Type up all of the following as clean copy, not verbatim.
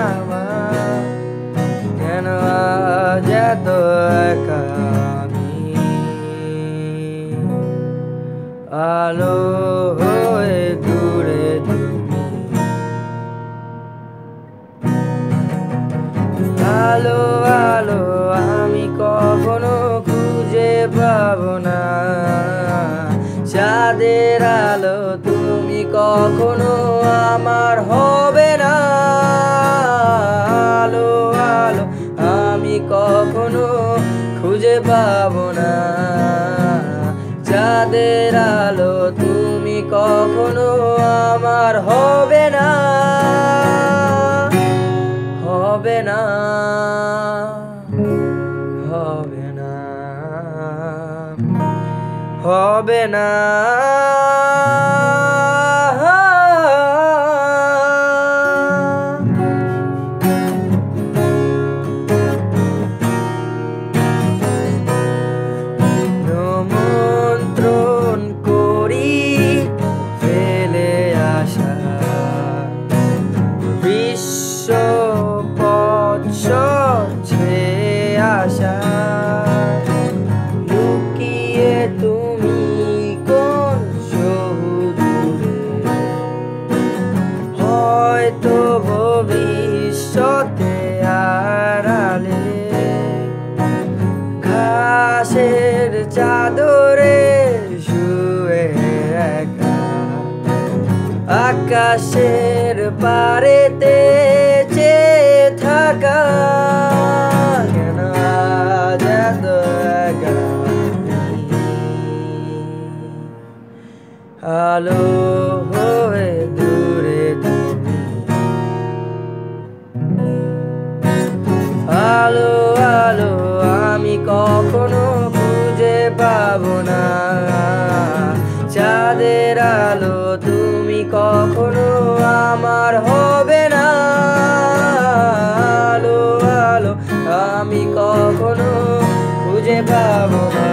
আমার কেন আজ এত একা আমি আলো হয়ে দূরে তুমি আলো আলো আমি কখনো খুঁজে পাবো না চাঁদের আলো তুমি কখনো আমার হবে না আলো আলো আমি কখনো খুঁজে পাবো না চাঁদের আলো তুমি কখনো আমার হবে না হবে না হবে না হবে না নিমন্ত্রণ করি ফেলে আসা বিশ্ব ছেয়ে আসা লুকিয়ে তুমি কোন সুদূরে হয়তো ভবিষ্যতে আড়ালে ঘাসের চাদরে শুয়ে একা আকাশের পারেতে চেয়ে থাকা কেন আজ এত একা আলো হয়ে দূরে তুমি আলো আলো আমি কখনো খুঁজে পাবো না চাঁদের আলো তুমি কখনো আমার হবে না আলো আলো আমি কখনো খুঁজে পাবো না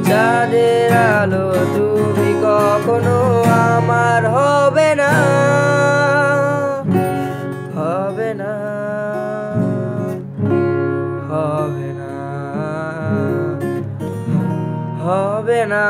চাঁদের আলো তুমি কখনো আমার হবে না হবে না হবে না হবে না